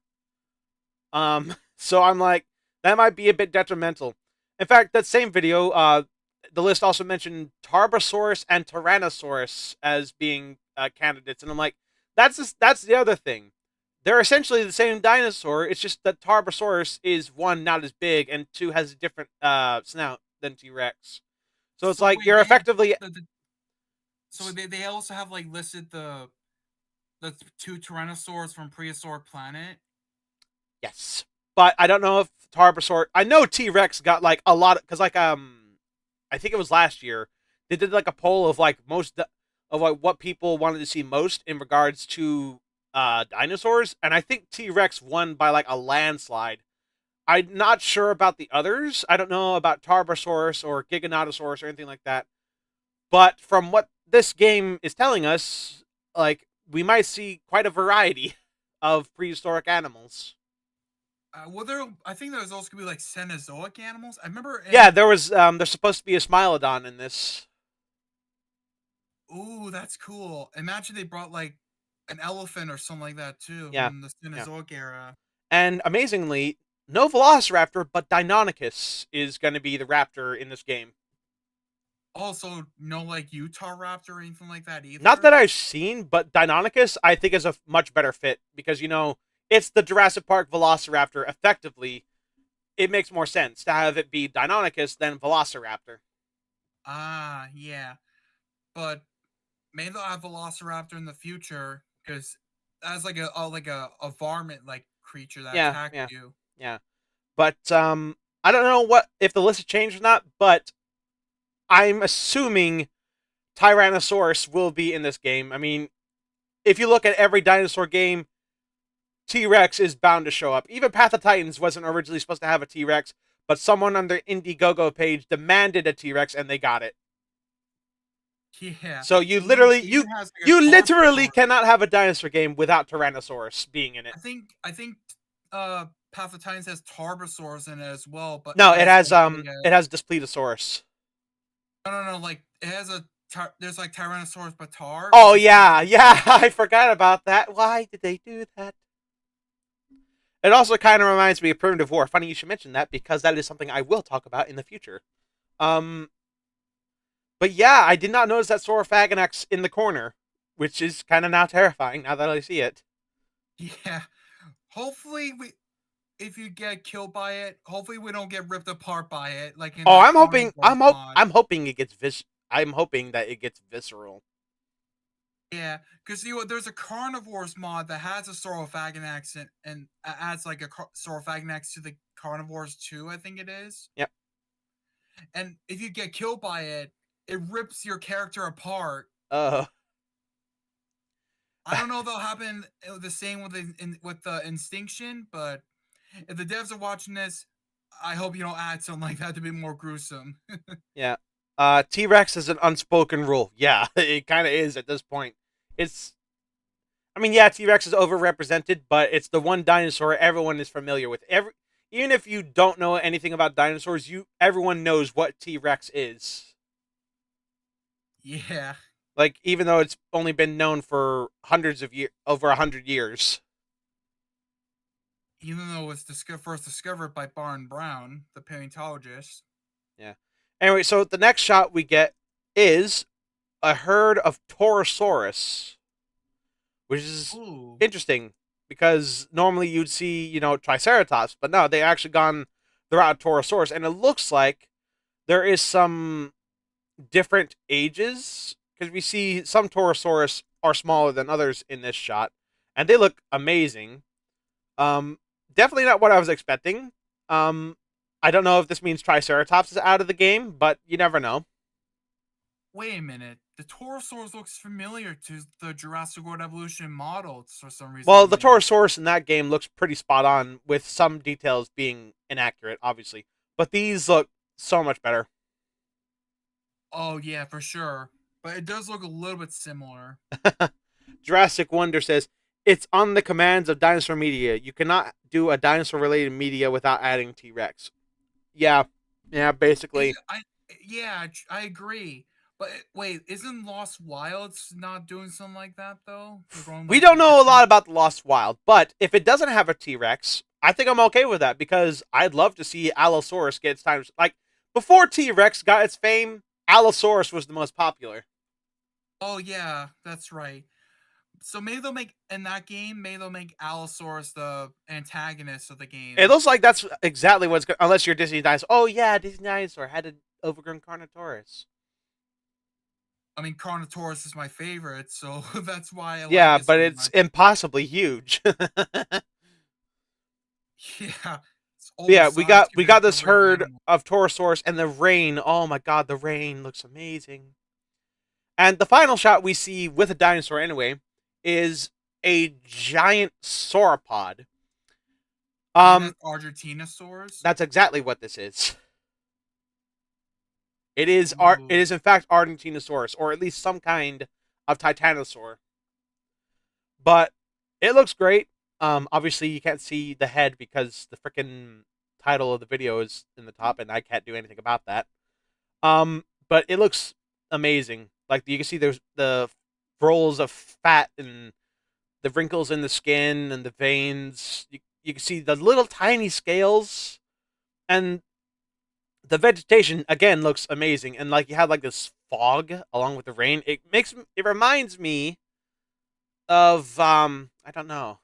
So I'm like, that might be a bit detrimental. In fact, that same video, the list also mentioned Tarbosaurus and Tyrannosaurus as being candidates, and I'm like, that's the other thing. They're essentially the same dinosaur. It's just that Tarbosaurus is one not as big, and two has a different snout than T Rex. So it's So like wait, you're they have effectively so they also have like listed the the two Tyrannosaurs from Prehistoric Planet. Yes, but I don't know if Tarbosaur. I know T Rex got like a lot because I think it was last year they did like a poll of like most of like what people wanted to see most in regards to dinosaurs, and I think T Rex won by like a landslide. I'm not sure about the others. I don't know about Tarbosaurus or Giganotosaurus or anything like that. But from what this game is telling us, like we might see quite a variety of prehistoric animals. Well, there. I think there was also gonna be like Cenozoic animals. I remember Yeah, in. there's supposed to be a Smilodon in this. Ooh, that's cool. Imagine they brought like an elephant or something like that too Yeah, from the yeah. Cenozoic era. And amazingly, no Velociraptor, but Deinonychus is going to be the raptor in this game. Also, no like Utah Raptor or anything like that Not either. that I've seen, but Deinonychus I think is a much better fit because it's the Jurassic Park Velociraptor. Effectively, it makes more sense to have it be Deinonychus than Velociraptor. Ah, yeah. But maybe they'll have Velociraptor in the future because that's like a varmint like creature that Yeah, attacks yeah, you. yeah. But I don't know what if the list has changed or not, but I'm assuming Tyrannosaurus will be in this game. I mean, if you look at every dinosaur game, T Rex is bound to show up. Even Path of Titans wasn't originally supposed to have a T Rex, but someone on their Indiegogo page demanded a T Rex and they got it. Yeah, So it even has like you a literally Tarbosaurus. cannot have a dinosaur game without Tyrannosaurus being in it. I think Path of Titans has Tarbosaurs in it as well, but No, as like a it has Displetosaurus. no, like it has there's like Tyrannosaurus Batar, Oh which is kind of yeah, yeah, I forgot about that. Why did they do that? It also kind of reminds me of Primitive War. Funny you should mention that because that is something I will talk about in the future. Um, but yeah, I did not notice that Saurophaganax in the corner, which is kind of now terrifying now that I see it. yeah. Hopefully we if you get killed by it, hopefully we don't get ripped apart by it, like in Oh, that Carnivores mod. I'm hoping that it gets visceral. Yeah, because you know, there's a Carnivores mod that has a Saurophaganax and adds like a Saurophaganax to the Carnivores too, I think it is. Yep. And if you get killed by it, it rips your character apart. Uh, I don't know if they'll happen the same with with the Instinction, but if the devs are watching this, I hope you don't add something like that to be more gruesome. yeah. T Rex is an unspoken rule. Yeah, it kind of is at this point. It's, I mean, yeah, T Rex is overrepresented, but it's the one dinosaur everyone is familiar with. Even if you don't know anything about dinosaurs, everyone knows what T Rex is. Yeah, Like, even though it's only been known for hundreds of years, over 100 years. even though it was first discovered by Barn Brown, the paleontologist. Yeah. Anyway, so the next shot we get is a herd of Torosaurus, which is Ooh, interesting because normally you'd see, Triceratops, but no, they actually gone the route of Torosaurus, and it looks like there is some different ages because we see some Torosaurus are smaller than others in this shot, and they look amazing. Um, Definitely not what I was expecting. Um, I don't know if this means Triceratops is out of the game, but you never know. wait a minute. The Torosaurus looks familiar to the Jurassic World Evolution model for some reason Well, to the me. Torosaurus in that game looks pretty spot on, with some details being inaccurate, obviously. But these look so much better. Oh yeah, for sure. But it does look a little bit similar. Jurassic Wonder says it's on the commands of dinosaur media. You cannot do a dinosaur related media without adding T Rex. Yeah, yeah, Is basically. I yeah, I agree. But wait, isn't Lost Wilds not doing something like that though? They're going We like don't a know a different. lot about the Lost Wild, but if it doesn't have a T Rex, I think I'm okay with that because I'd love to see Allosaurus get its time. Like, before T Rex got its fame, Allosaurus was the most popular. Oh yeah, that's right. So maybe they'll make in that game. Maybe they'll make Allosaurus the antagonist of the It game. looks like that's exactly what's going, unless you're Disney Dinosaur. Oh yeah, Disney Dinosaur had an overgrown Carnotaurus. I mean, Carnotaurus is my favorite, so that's why I like Yeah, it but so it's much. impossibly huge. Yeah, it's Yeah, oversized we compared got to the this real herd animal. of Torosaurus and the rain. Oh my god, the rain looks amazing. And the final shot we see with a dinosaur anyway is a giant sauropod. And Um that's Argentinosaurs. that's exactly what this is. It Ooh. is in fact Argentinosaurus or at least some kind of titanosaur. But it looks great. Obviously you can't see the head because the freaking title of the video is in the top and I can't do anything about that. But it looks amazing. Like you can see there's the rolls of fat and the wrinkles in the skin and the veins. You can see the little tiny scales and the vegetation again looks amazing. And like you have like this fog along with the rain. It reminds me of I don't know.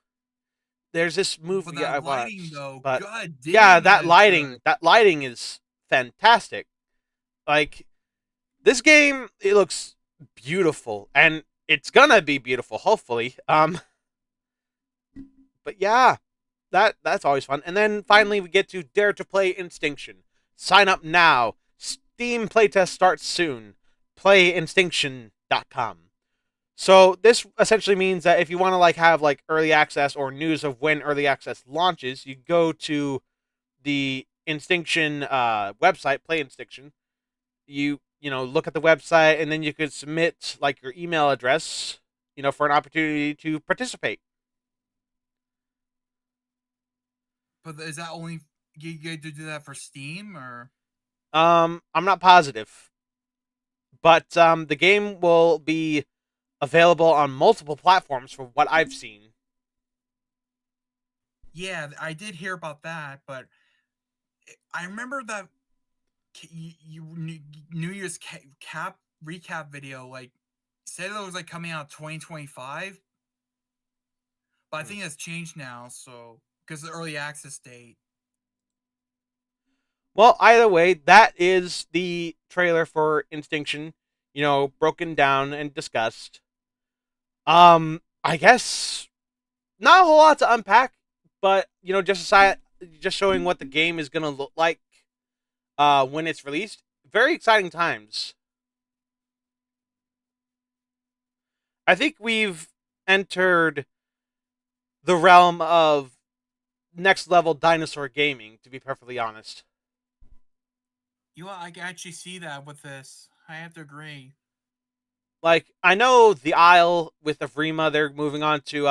There's this But movie I that lighting, watched, though, but god yeah, damn, that is good. that lighting is fantastic. Like this game, it looks beautiful, and it's gonna be beautiful, hopefully. But yeah, that's always fun. And then finally, we get to Dare to Play Instinction. Sign up now. Steam playtest starts soon. PlayInstinction.com. So this essentially means that if you want to like have like early access or news of when early access launches, you go to the Instinction website, Play Instinction. You know look at the website, and then you could submit like your email address, for an opportunity to participate. But is that only you get to do that for Steam or? I'm not positive, but the game will be available on multiple platforms from what I've seen. Yeah, I did hear about that, but I remember that New Year's cap recap video like said it was like coming out 2025, but I Hmm. think that's changed now. So because the early access date. Well, either way, that is the trailer for Instinction. Broken down and discussed. I guess not a whole lot to unpack, but just showing what the game is gonna look like when it's released. Very exciting times. I think we've entered the realm of next level dinosaur gaming. To be perfectly honest, You know, I can actually see that with this. I have to agree. like I know the Isle with the Vrima, they're moving on to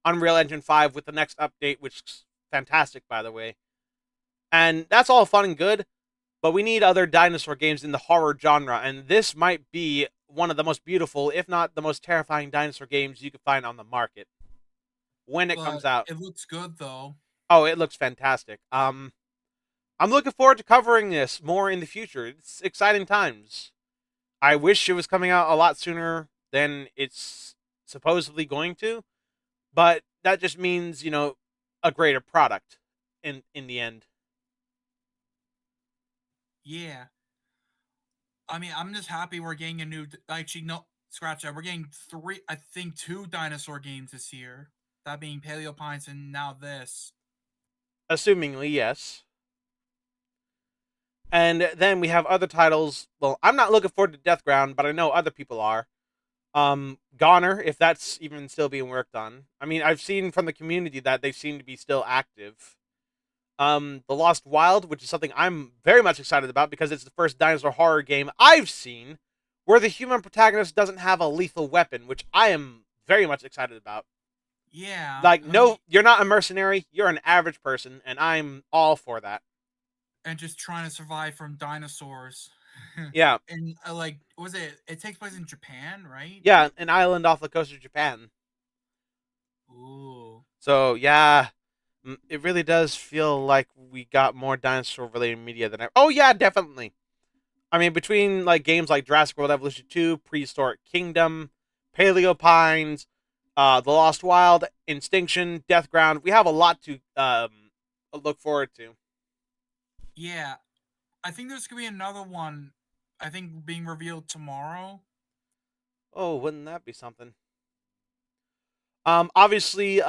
Unreal Engine 5 with the next update, which is fantastic, by the way. And that's all fun and good, but we need other dinosaur games in the horror genre, and this might be one of the most beautiful, if not the most terrifying dinosaur games you could find on the market when it But comes out. it looks good though. Oh, it looks fantastic. I'm looking forward to covering this more in the future. It's exciting times. I wish it was coming out a lot sooner than it's supposedly going to, but that just means, a greater product in the end. Yeah. I mean, I'm just happy we're getting a new. Actually, no, scratch that. We're getting three. I think two dinosaur games this year. That being Paleopines and now this. Assumingly, yes. And then we have other titles. Well, I'm not looking forward to Deathground, but I know other people are. Goner, if that's even still being worked on. I mean, I've seen from the community that they seem to be still active. The Lost Wild, which is something I'm very much excited about because it's the first dinosaur horror game I've seen where the human protagonist doesn't have a lethal weapon, which I am very much excited about. Yeah, Like, I mean, no, you're not a mercenary, you're an average person, and I'm all for that. and just trying to survive from dinosaurs. Yeah, And like, was it? It takes place in Japan, right? yeah, an island off the coast of Japan. Ooh. So, yeah, it really does feel like we got more dinosaur related media than ever. Oh, yeah, definitely. I mean, between like games like Jurassic World Evolution 2, Prehistoric Kingdom, Paleopines, The Lost Wild, Instinction, Deathground, we have a lot to look forward to. Yeah, I think there's gonna be another one. I think being revealed tomorrow. Oh, wouldn't that be something? Obviously,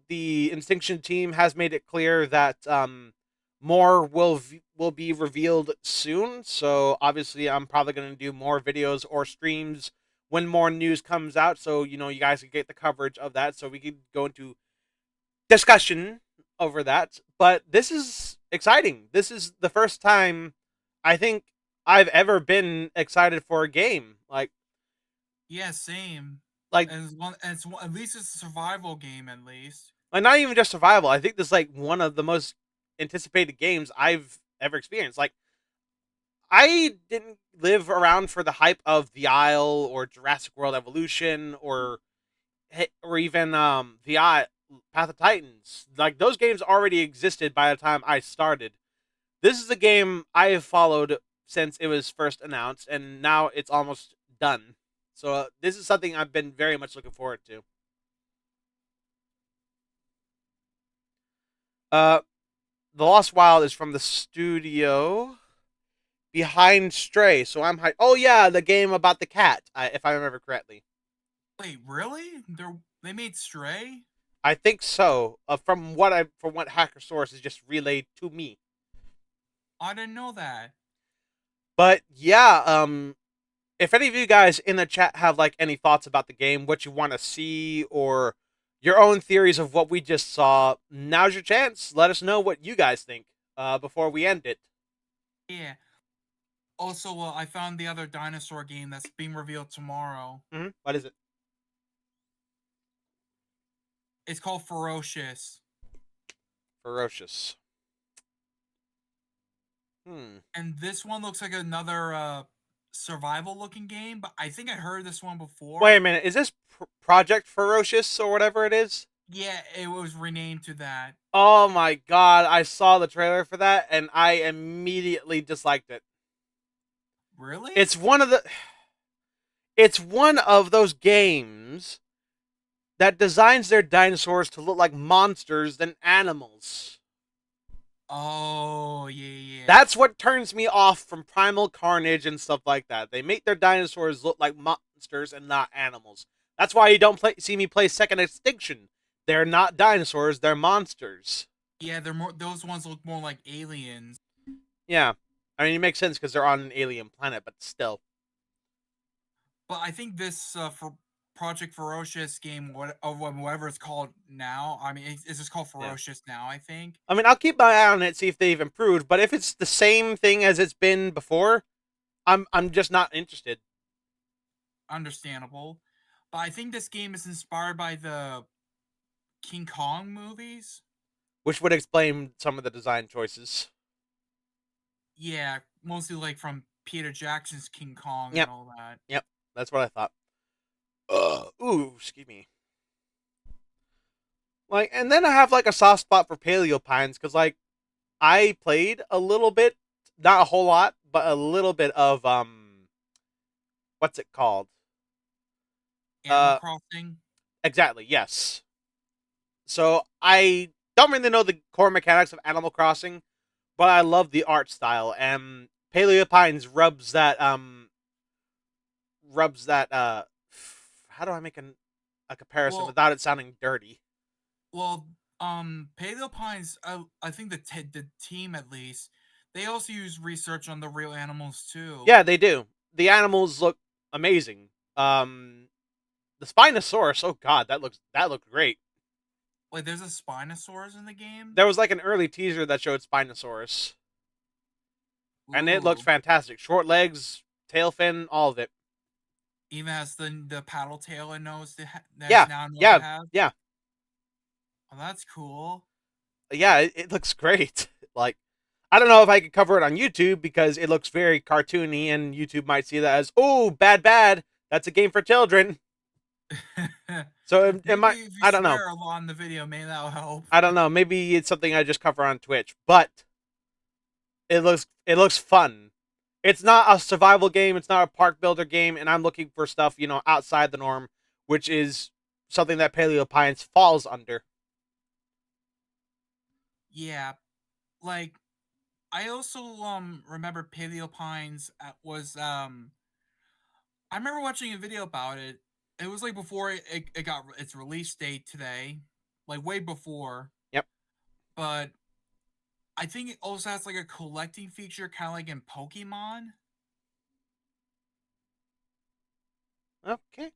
the Instinction team has made it clear that more will be revealed soon. So obviously, I'm probably going to do more videos or streams when more news comes out. So you guys can get the coverage of that. So we could go into discussion over that. But this is exciting. This is the first time I think I've ever been excited for a game. Yeah, same. Like And at least it's a survival game at least. like not even just survival. I think this is like one of the most anticipated games I've ever experienced. Like I didn't live around for the hype of The Isle or Jurassic World Evolution or even the Path of Titans. Like those games already existed by the time I started. This is a game I have followed since it was first announced, and now it's almost done. So this is something I've been very much looking forward to. Uh, the Lost Wild is from the studio behind Stray, so I'm hyped. Oh yeah, the game about the cat, if I remember correctly. Wait, really? They made Stray? I think so. From what Hacker Source has just relayed to me. I didn't know that. But yeah, if any of you guys in the chat have like any thoughts about the game, what you want to see, or your own theories of what we just saw, now's your chance. Let us know what you guys think before we end it. Yeah. Also, I found the other dinosaur game that's being revealed tomorrow. What is it? It's called Ferocious. Ferocious. Hmm. And this one looks like another survival looking game, but I think I heard this one Wait a before. minute. Is this Project Ferocious or whatever it is? Yeah, it was renamed to that. Oh my god! I saw the trailer for that and I immediately disliked it. Really? It's one of the. It's one of those games that designs their dinosaurs to look like monsters than animals. Oh, yeah, yeah. That's what turns me off from Primal Carnage and stuff like that. They make their dinosaurs look like monsters and not animals. That's why you don't see me play Second Extinction. They're not dinosaurs, they're monsters. Yeah, they're more. Those ones look more like aliens. Yeah. I mean, it makes sense because they're on an alien planet, but still. But I think this for Project Ferocious game, whatever it's called now. I mean, it's just called Yeah. Ferocious now. I think. I mean, I'll keep my eye on it, see if they've improved, but if it's the same thing as it's been before, I'm just not interested. Understandable. But I think this game is inspired by the King Kong movies. Which would explain some of the design choices. Yeah, mostly like from Peter Jackson's King Kong and Yep, all that. yep, that's what I thought. Ooh, excuse me. Like, and then I have like a soft spot for Paleo Pines because like I played a little bit, not a whole lot, but a little bit of what's it called? Animal Uh, Crossing. exactly, yes. So I don't really know the core mechanics of Animal Crossing, but I love the art style, and Paleo Pines rubs that. How do I make a comparison Well, without it sounding dirty? well, Paleo Pines. I think the team at least they also use research on the real animals too. Yeah, they do. The animals look amazing. Um, the Spinosaurus. Oh God, that looked great. Like, there's a Spinosaurus in the game. There was like an early teaser that showed Spinosaurus, and it looked Ooh, fantastic. Short legs, tail fin, all of it. even has the paddle tail it knows that's Yeah, now known to yeah, have. yeah, Oh, that's cool. yeah. It looks great. Like, I don't know if I could cover it on YouTube because it looks very cartoony, and YouTube might see that as oh bad, bad. That's a game for children. So it Maybe might. if you I don't know. swear a lot in the video, maybe that'll help. I don't know. Maybe it's something I just cover on Twitch, but it looks fun. It's not a survival game. It's not a park builder game, and I'm looking for stuff outside the norm, which is something that Paleo Pines falls under. Yeah, like I also remember Paleo Pines was I remember watching a video about it. It was like before it got its release date today, like way before. Yep. But I think it also has like a collecting feature, kind of like in Pokemon. Okay.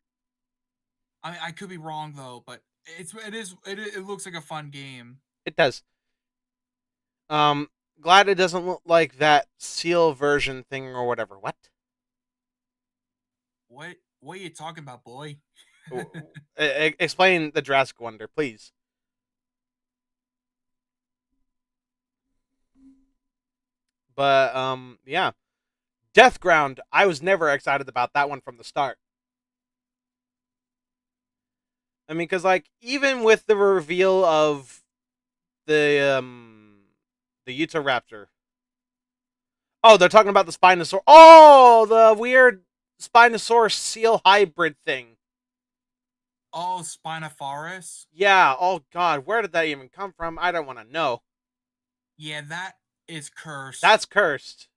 I mean, I could be wrong though, but it looks like a fun game. It does. Um, Glad it doesn't look like that seal version thing or whatever. What? What are you talking about, boy? Explain the Jurassic Wonder, please. But yeah, Death Ground. I was never excited about that one from the start. I mean, because like even with the reveal of the Utahraptor. Oh, they're talking about the Spinosaur. Oh, the weird Spinosaurus seal hybrid thing. Oh, Spinosaurus. Yeah. Oh God, where did that even come from? I don't want to know. Yeah, that is cursed. That's cursed.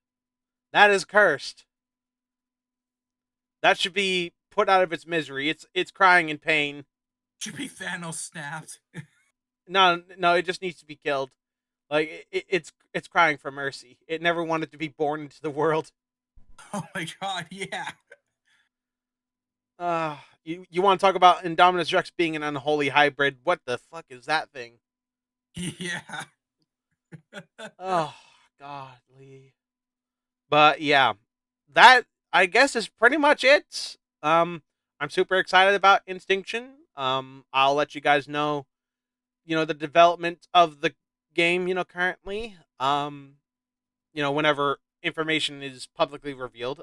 That is cursed. That should be put out of its misery. It's crying in pain. Should be Thanos snapped. No, no, it just needs to be killed. Like it's crying for mercy. It never wanted to be born into the world. Oh my god, yeah. You want to talk about Indominus Rex being an unholy hybrid? What the fuck is that thing? Yeah. Oh, godly. But yeah, that I guess is pretty much it. I'm super excited about Instinction. I'll let you guys know, the development of the game, currently. Whenever information is publicly revealed.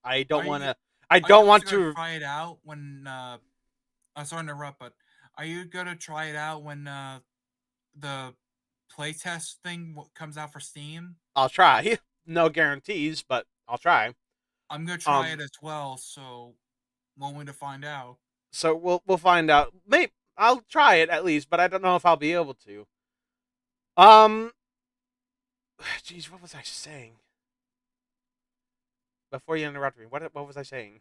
I don't Are want you to. I are you don't also want gonna to. try it out when I'm sorry to interrupt, but are you gonna try it out when the playtest thing comes out for Steam? I'll try. No guarantees, but I'll try. I'm gonna try it Um, as well, so one way to find out. so we'll find out. Maybe I'll try it at least, but I don't know if I'll be able to. Um, Jeez, what was I saying before you interrupted me? What was I saying?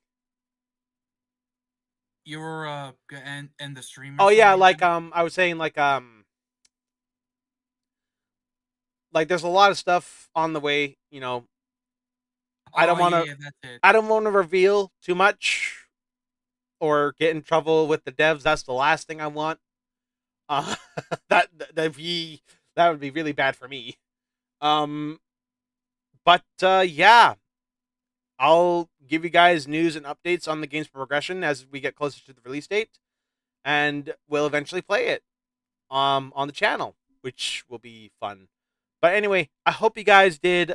You were gonna end the stream or Oh yeah, something. like I was saying like there's a lot of stuff on the way. I don't Oh want yeah, to. yeah, that's it. I don't want to reveal too much or get in trouble with the devs. That's the last thing I want. Uh, that would be really bad for me. Um, but yeah, I'll give you guys news and updates on the game's progression as we get closer to the release date, and we'll eventually play it on the channel, which will be fun. But anyway, I hope you guys did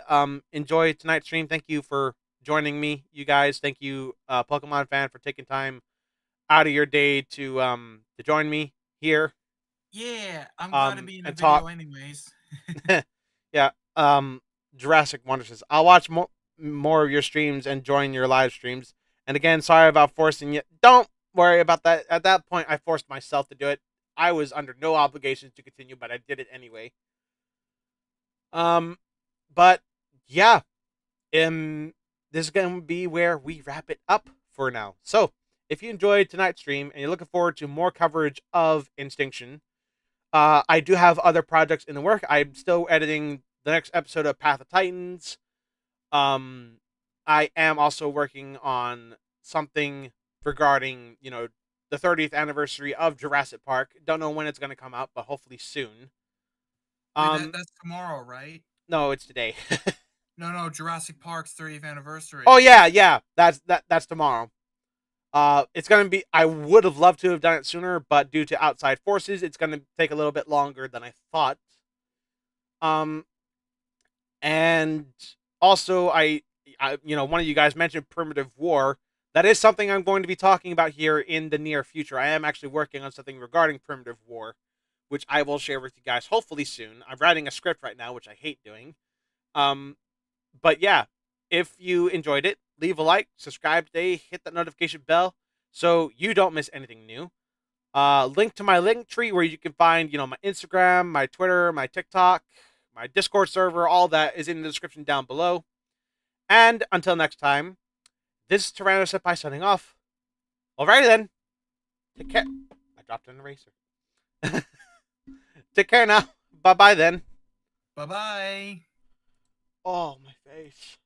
enjoy tonight's stream. Thank you for joining me, you guys. Thank you, Pokemon fan, for taking time out of your day to join me here Yeah, I'm glad to be in a and video talk. anyways. Yeah. Jurassic Wonder says I'll watch more of your streams and join your live streams. And again, sorry about forcing you. Don't worry about that. At that point, I forced myself to do it. I was under no obligations to continue, but I did it anyway. Um, but yeah, this is gonna be where we wrap it up for now. So, if you enjoyed tonight's stream and you're looking forward to more coverage of Instinction, I do have other projects in the work. I'm still editing the next episode of Path of Titans. Um, I am also working on something regarding, the 30th anniversary of Jurassic Park. Don't know when it's going to come out, but hopefully soon. Wait, Um, that's tomorrow, right? no, it's today. No, no, Jurassic Park's 30th Oh anniversary. yeah, yeah. That's tomorrow. It's gonna be. I would have loved to have done it sooner, but due to outside forces, it's gonna take a little bit longer than I thought. Um, and also one of you guys mentioned primitive war. That is something I'm going to be talking about here in the near future. I am actually working on something regarding primitive war, which I will share with you guys hopefully soon. I'm writing a script right now, which I hate doing. Um, but yeah, if you enjoyed it, leave a like, subscribe today, hit that notification bell so you don't miss anything new. Link to my link tree where you can find, my Instagram, my Twitter, my TikTok, my Discord server, all that is in the description down below. And until next time, This is Tyrannosaurus signing off. Alrighty then. Take care. I dropped an eraser. Take care now. Bye bye then. Bye bye. Oh, my face.